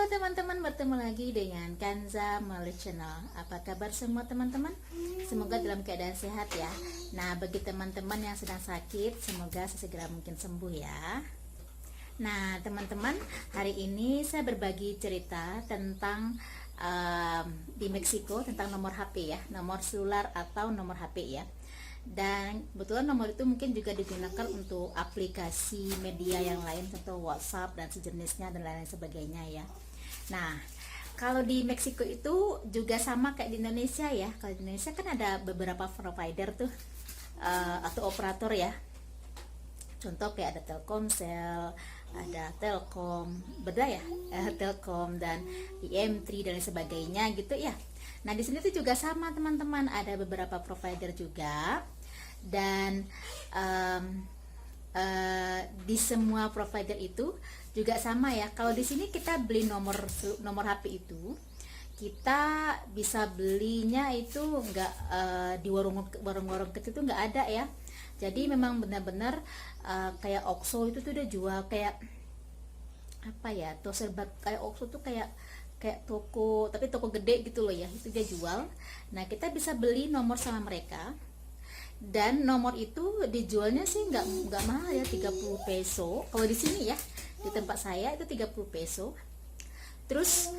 Halo teman-teman, bertemu lagi dengan Kanza melalui channel. Apa kabar semua teman-teman? Semoga dalam keadaan sehat ya. Nah, bagi teman-teman yang sedang sakit, semoga sesegera mungkin sembuh ya. Nah teman-teman, hari ini saya berbagi cerita tentang di Meksiko, tentang nomor HP ya, nomor seluler atau nomor HP ya. Dan kebetulan nomor itu mungkin juga digunakan untuk aplikasi media yang lain, contoh WhatsApp dan sejenisnya dan lain-lain sebagainya ya. Nah, kalau di Meksiko itu juga sama kayak di Indonesia ya. Kalau di Indonesia kan ada beberapa provider tuh atau operator ya. Contoh kayak ada Telkomsel, ada Telkom, beda ya, Telkom dan IM3 dan lain sebagainya gitu ya. Nah di sini tuh juga sama teman-teman, ada beberapa provider juga, dan di semua provider itu juga sama ya. Kalau di sini kita beli nomor HP itu, kita bisa belinya itu nggak di warung-warung kecil itu nggak ada ya. Jadi memang benar-benar kayak OXXO itu tuh udah jual kayak apa ya, serba kayak OXXO tuh kayak toko, tapi toko gede gitu loh ya, itu dia jual. Nah kita bisa beli nomor sama mereka, dan nomor itu dijualnya sih nggak mahal ya, 30 peso kalau di sini ya, di tempat saya itu 30 peso. Terus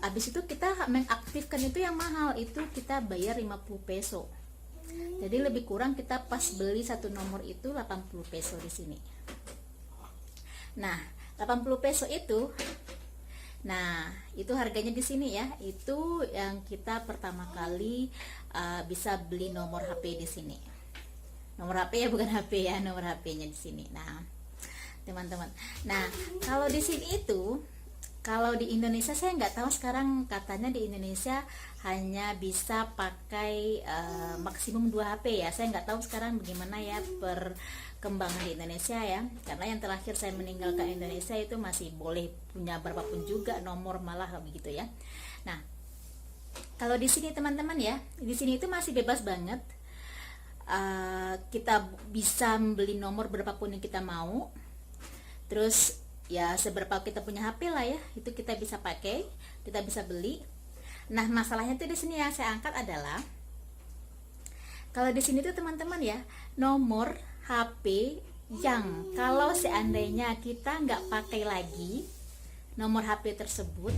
abis itu kita mengaktifkan itu yang mahal itu kita bayar 50 peso. Jadi lebih kurang kita pas beli satu nomor itu 80 peso di sini. Nah 80 peso itu, nah itu harganya di sini ya. Itu yang kita pertama kali bisa beli nomor HP di sini. Nomor HP ya, bukan HP ya, nomor HP-nya di sini. Nah teman-teman, nah kalau di sini itu, kalau di Indonesia saya nggak tahu, sekarang katanya di Indonesia hanya bisa pakai maksimum 2 HP ya. Saya nggak tahu sekarang bagaimana ya perkembangan di Indonesia ya, karena yang terakhir saya meninggalkan Indonesia itu masih boleh punya berapapun juga nomor, malah begitu ya. Nah kalau di sini teman-teman ya, di sini itu masih bebas banget. Kita bisa beli nomor berapapun yang kita mau. Terus ya seberapa kita punya HP lah ya, itu kita bisa pakai, kita bisa beli. Nah masalahnya tuh di sini yang saya angkat adalah, kalau di sini tuh teman-teman ya, nomor HP yang kalau seandainya kita nggak pakai lagi nomor HP tersebut,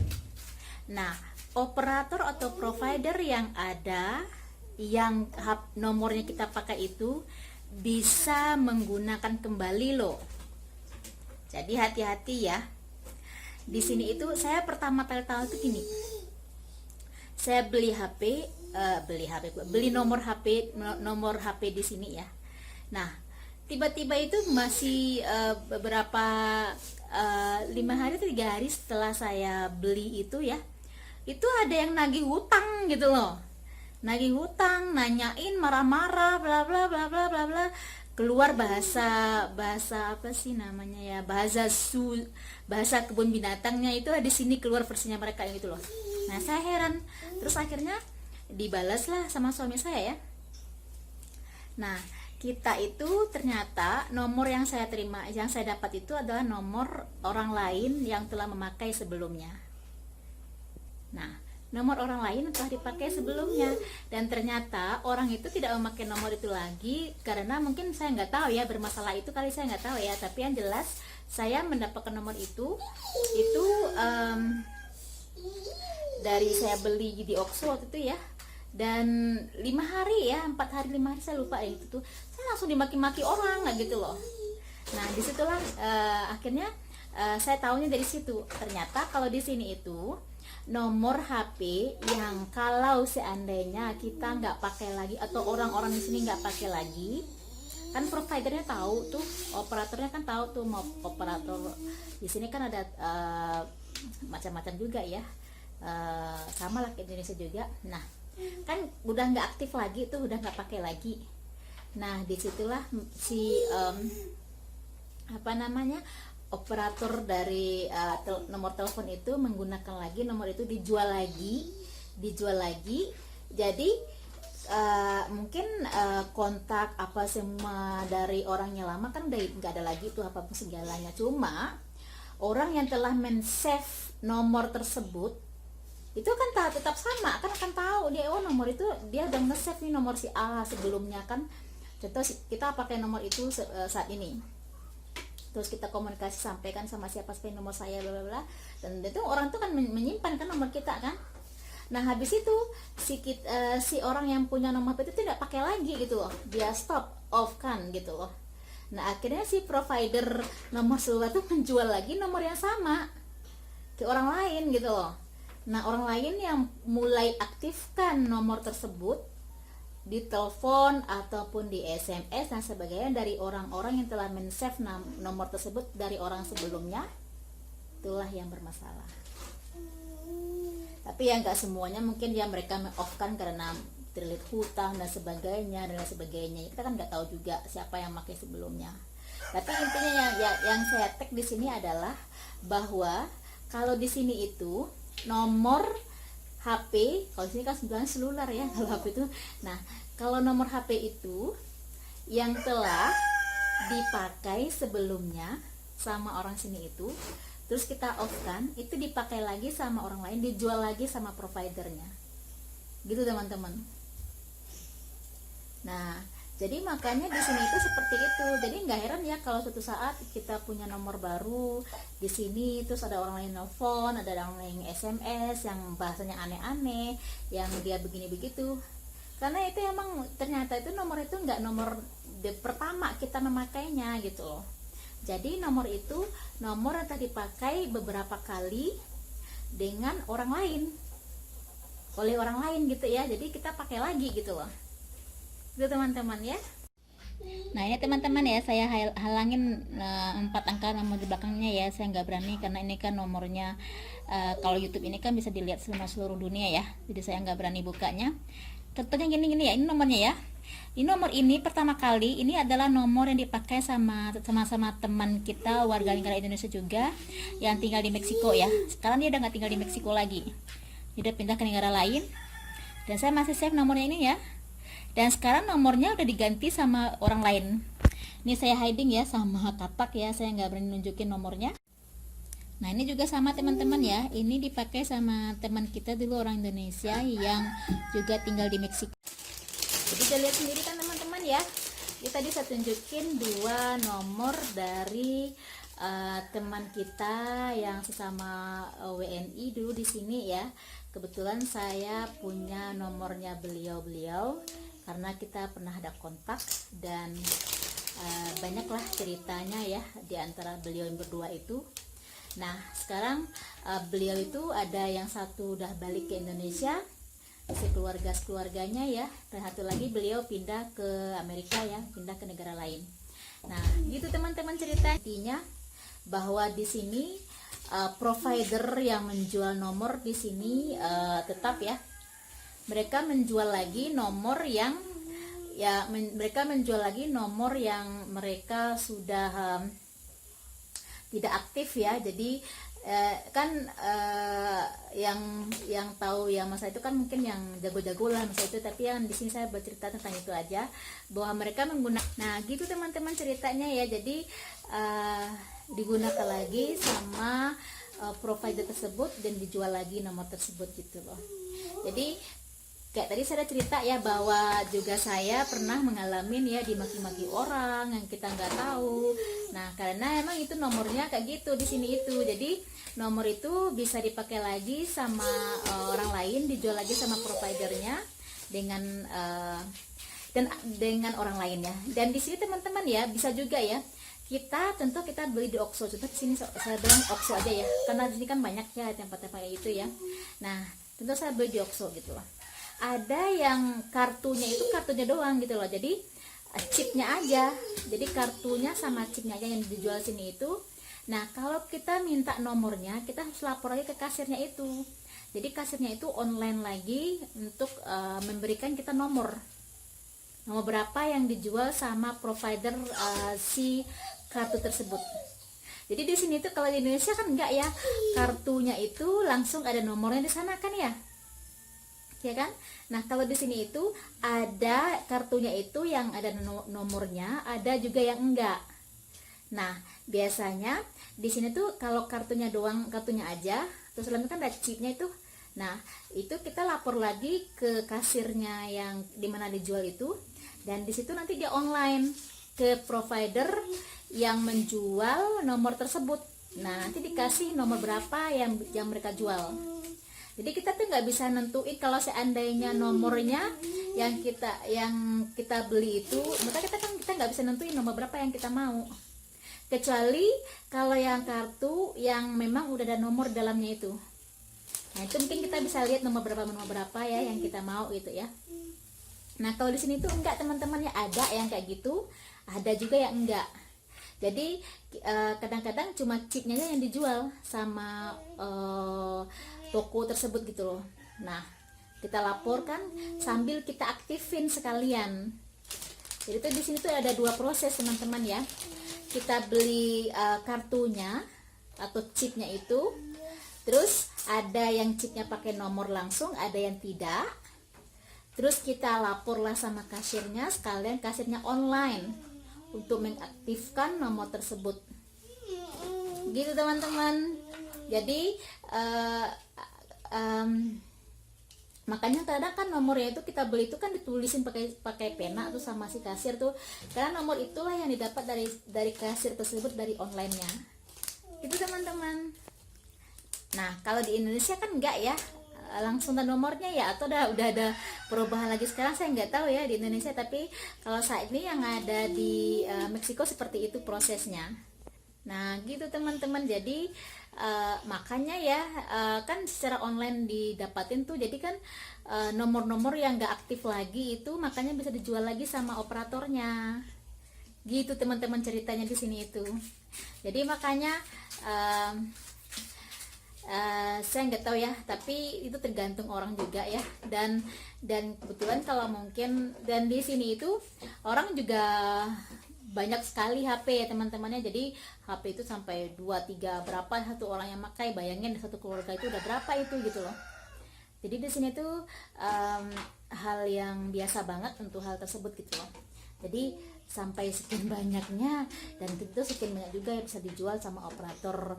nah operator atau provider yang ada yang nomornya kita pakai itu bisa menggunakan kembali loh. Jadi hati-hati ya. Di sini itu saya pertama kali tahu itu gini. Saya beli nomor HP di sini ya. Nah, tiba-tiba itu masih beberapa 5 hari atau 3 hari setelah saya beli itu ya, itu ada yang nagih hutang gitu loh. Nagih hutang, nanyain, marah-marah, bla bla bla bla bla bla. Keluar bahasa apa sih namanya ya, bahasa kebun binatangnya itu di sini keluar versinya mereka gitu loh. Nah saya heran, terus akhirnya dibalas lah sama suami saya ya. Nah kita itu ternyata nomor yang saya terima, yang saya dapat itu adalah nomor orang lain yang telah memakai sebelumnya. Nah nomor orang lain telah dipakai sebelumnya, dan ternyata orang itu tidak memakai nomor itu lagi karena mungkin saya nggak tahu ya, bermasalah itu kali, saya nggak tahu ya. Tapi yang jelas saya mendapatkan nomor itu dari saya beli di OXXO waktu itu ya, dan 5 hari ya, 4 hari 5 hari saya lupa ya, itu tuh saya langsung dimaki-maki orang nggak gitu loh. Nah disitulah akhirnya saya tahunya dari situ. Ternyata kalau di sini itu nomor HP yang kalau seandainya kita nggak pakai lagi, atau orang-orang di sini nggak pakai lagi, kan providernya tahu tuh, operatornya kan tahu tuh, mau operator di sini kan ada macam-macam juga ya, sama lah ke Indonesia juga. Nah kan udah nggak aktif lagi tuh, udah nggak pakai lagi. Nah disitulah si apa namanya, operator dari nomor telepon itu menggunakan lagi nomor itu, dijual lagi. Jadi mungkin kontak apa semua dari orangnya lama kan udah nggak ada lagi tuh apa segalanya. Cuma orang yang telah men-save nomor tersebut itu kan tetap sama, kan akan tahu dia, oh nomor itu dia udah nge-save nih nomor si A sebelumnya kan. Contoh kita pakai nomor itu saat ini, terus kita komunikasi sampaikan sama siapa seperti nomor saya bla bla bla, dan itu orang tuh kan menyimpan kan nomor kita kan. Nah habis itu si orang yang punya nomor HP itu tidak pakai lagi gitu loh, dia stop off kan gitu loh. Nah akhirnya si provider nomor seluler tuh menjual lagi nomor yang sama ke orang lain gitu loh. Nah orang lain yang mulai aktifkan nomor tersebut di telepon ataupun di SMS dan sebagainya dari orang-orang yang telah men-save nomor tersebut dari orang sebelumnya, itulah yang bermasalah. Tapi ya nggak semuanya, mungkin ya mereka off-kan karena terlilit hutang dan sebagainya dan sebagainya. Kita kan nggak tahu juga siapa yang pakai sebelumnya. Tapi intinya yang saya tag di sini adalah bahwa kalau di sini itu nomor HP, kalau di sini kan sebenarnya seluler ya kalau HP itu. Nah, kalau nomor HP itu yang telah dipakai sebelumnya sama orang sini itu, terus kita off kan, itu dipakai lagi sama orang lain, dijual lagi sama providernya. Gitu teman-teman. Nah, jadi makanya di sini itu seperti itu. Jadi nggak heran ya kalau suatu saat kita punya nomor baru di sini, terus ada orang lain nelfon, ada orang lain SMS yang bahasanya aneh-aneh, yang dia begini begitu. Karena itu emang ternyata itu nomor itu nggak nomor pertama kita memakainya gitu loh. Jadi nomor itu nomor yang tadi dipakai beberapa kali dengan orang lain, oleh orang lain gitu ya. Jadi kita pakai lagi gitu loh. Itu teman-teman ya. Nah ini teman-teman ya, saya halangin 4 angka nomor di belakangnya ya. Saya nggak berani karena ini kan nomornya kalau YouTube ini kan bisa dilihat sama seluruh dunia ya. Jadi saya nggak berani bukanya. Contohnya gini ya, ini nomornya ya. Ini nomor ini pertama kali ini adalah nomor yang dipakai sama teman kita warga negara Indonesia juga yang tinggal di Meksiko ya. Sekarang dia udah nggak tinggal di Meksiko lagi. Dia udah pindah ke negara lain. Dan saya masih save nomornya ini ya. Dan sekarang nomornya udah diganti sama orang lain. Ini saya hiding ya sama kapak ya, saya nggak berani nunjukin nomornya. Nah ini juga sama teman-teman ya, ini dipakai sama teman kita dulu orang Indonesia yang juga tinggal di Meksiko. Jadi kita lihat sendiri kan teman-teman ya. Ini tadi saya tunjukin 2 nomor dari teman kita yang sesama WNI dulu di sini ya. Kebetulan saya punya nomornya beliau karena kita pernah ada kontak dan banyaklah ceritanya ya di antara beliau yang berdua itu. Nah sekarang beliau itu ada yang satu udah balik ke Indonesia, keluarganya ya, dan satu lagi beliau pindah ke Amerika ya, pindah ke negara lain. Nah gitu teman-teman cerita. Intinya bahwa di sini provider yang menjual nomor di sini tetap ya, mereka menjual lagi nomor yang mereka sudah tidak aktif ya. Jadi yang tahu ya masa itu kan mungkin yang jago-jago lah masa itu, tapi yang di sini saya bercerita tentang itu aja, bahwa mereka menggunakan. Nah gitu teman-teman ceritanya ya. Jadi digunakan lagi sama provider tersebut dan dijual lagi nomor tersebut gitu loh. Jadi kayak tadi saya cerita ya, bahwa juga saya pernah mengalami ya dimaki-maki orang yang kita nggak tahu. Nah karena emang itu nomornya kayak gitu di sini itu, jadi nomor itu bisa dipakai lagi sama orang lain, dijual lagi sama providernya dengan orang lain ya. Dan di sini teman-teman ya bisa juga ya, kita beli di OXXO. Contoh di sini saya bilang OXXO aja ya, karena di sini kan banyak ya tempat-tempat kayak itu ya. Nah tentu saya beli di OXXO gitu loh. Ada yang kartunya doang gitu loh, jadi chipnya aja, jadi kartunya sama chipnya aja yang dijual sini itu. Nah kalau kita minta nomornya, kita harus lapor lagi ke kasirnya itu. Jadi kasirnya itu online lagi untuk memberikan kita nomor berapa yang dijual sama provider si kartu tersebut. Jadi di sini tuh kalau di Indonesia kan enggak ya, kartunya itu langsung ada nomornya di sana kan ya. Ya kan? Nah kalau di sini itu ada kartunya itu yang ada nomornya, ada juga yang enggak. Nah, biasanya di sini tuh kalau kartunya doang, kartunya aja, terus lalu kan ada chipnya itu. Nah, itu kita lapor lagi ke kasirnya yang dimana dijual itu, dan di situ nanti dia online ke provider yang menjual nomor tersebut. Nah, nanti dikasih nomor berapa yang mereka jual. Jadi kita tuh nggak bisa nentuin kalau seandainya nomornya yang kita beli itu, maka kita nggak bisa nentuin nomor berapa yang kita mau. Kecuali kalau yang kartu yang memang udah ada nomor dalamnya itu. Nah, itu mungkin kita bisa lihat nomor berapa ya yang kita mau gitu ya. Nah, kalau di sini tuh enggak teman-teman ya, ada yang kayak gitu, ada juga yang enggak. Jadi kadang-kadang cuma chipnya yang dijual sama toko tersebut gitu loh. Nah, kita laporkan sambil kita aktifin sekalian. Jadi tuh di sini tuh ada 2 proses teman-teman ya. Kita beli kartunya atau chipnya itu, terus ada yang chipnya pakai nomor langsung, ada yang tidak. Terus kita laporlah sama kasirnya, sekalian kasirnya online untuk mengaktifkan nomor tersebut. Gitu teman-teman. Jadi makanya kadang kan nomornya itu kita beli itu kan ditulisin pakai pena tuh sama si kasir tuh, karena nomor itulah yang didapat dari kasir tersebut dari onlinenya. Itu teman-teman. Nah, kalau di Indonesia kan enggak ya, langsung ada nomornya ya, atau udah ada perubahan lagi sekarang, saya nggak tahu ya di Indonesia. Tapi kalau saat ini yang ada di Meksiko seperti itu prosesnya. Nah, gitu teman-teman. Jadi makanya ya kan secara online didapatin tuh, jadi kan nomor-nomor yang nggak aktif lagi itu makanya bisa dijual lagi sama operatornya. Gitu teman-teman ceritanya di sini itu. Jadi makanya saya nggak tahu ya, tapi itu tergantung orang juga ya. Dan kebetulan kalau mungkin, dan di sini itu orang juga banyak sekali HP ya teman-temannya. Jadi HP itu sampai 2-3 berapa satu orang yang pakai. Bayangin satu keluarga itu udah berapa itu gitu loh. Jadi di sini tuh hal yang biasa banget untuk hal tersebut gitu loh. Jadi sampai sekian banyaknya, dan itu sekian banyak juga yang bisa dijual sama operator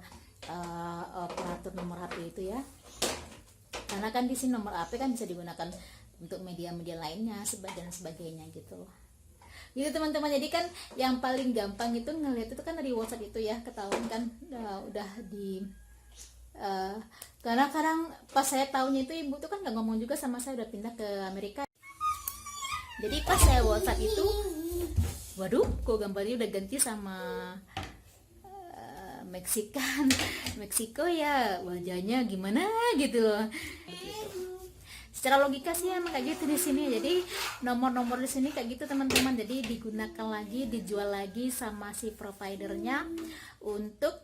nomor HP itu ya. Karena kan di sini nomor HP kan bisa digunakan untuk media-media lainnya dan sebagainya gitu loh. Gitu teman-teman. Jadi kan yang paling gampang itu ngelihat itu kan dari WhatsApp itu ya, ketahuan kan udah di karena kadang pas saya tahunya itu ibu tuh kan nggak ngomong juga sama saya, udah pindah ke Amerika. Jadi pas saya WhatsApp itu, waduh kok gambarnya udah ganti sama Meksiko ya, wajahnya gimana gitu loh. Gitu. Secara logika sih emang kayak gitu di sini. Jadi nomor-nomor di sini kayak gitu teman-teman. Jadi digunakan lagi, dijual lagi sama si providernya untuk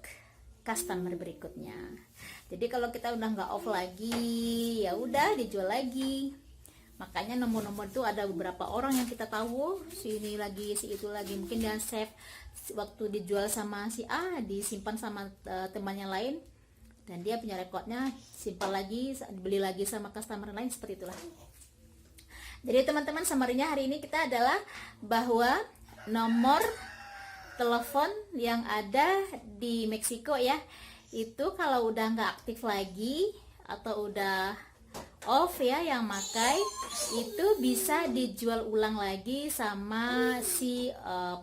customer berikutnya. Jadi kalau kita udah nggak off lagi, ya udah dijual lagi. Makanya nomor-nomor itu ada beberapa orang yang kita tahu, si ini lagi, si itu lagi, mungkin dia save waktu dijual sama si A, disimpan sama temannya lain, dan dia punya rekodnya, simpan lagi, beli lagi sama customer lain, seperti itulah. Jadi teman-teman, summary-nya hari ini kita adalah bahwa nomor telepon yang ada di Meksiko ya, itu kalau udah nggak aktif lagi atau udah off ya yang makai, itu bisa dijual ulang lagi sama si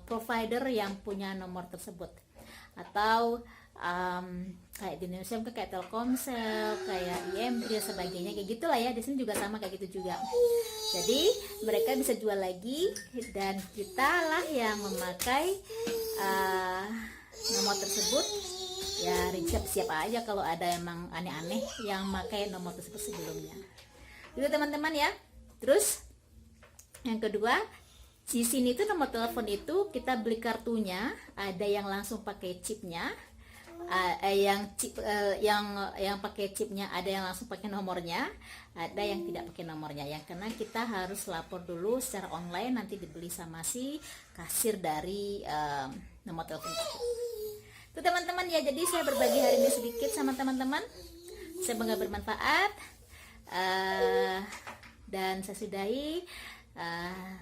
provider yang punya nomor tersebut. Atau kayak di Indonesia mungkin kayak Telkomsel, kayak IM dan sebagainya, kayak gitulah ya. Di sini juga sama kayak gitu juga. Jadi mereka bisa jual lagi, dan kita lah yang memakai nomor tersebut. Ya siap aja kalau ada emang aneh-aneh yang pakai nomor tersebut sebelumnya. Itu teman-teman ya. Terus yang kedua, di sini tuh nomor telepon itu kita beli kartunya, ada yang langsung pakai chipnya, yang pakai chipnya, ada yang langsung pakai nomornya, ada yang tidak pakai nomornya. Yang karena kita harus lapor dulu secara online, nanti dibeli sama si kasir dari nomor telepon itu. Itu teman-teman ya. Jadi saya berbagi hari ini sedikit sama teman-teman, semoga bermanfaat. Dan saya sudahi.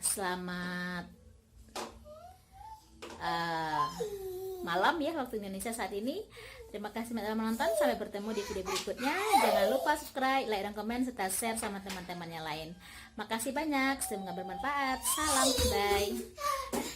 Selamat malam ya waktu Indonesia saat ini. Terima kasih telah menonton, sampai bertemu di video berikutnya. Jangan lupa subscribe, like, dan komen serta share sama teman-temannya lain. Makasih banyak, semoga bermanfaat. Salam, bye.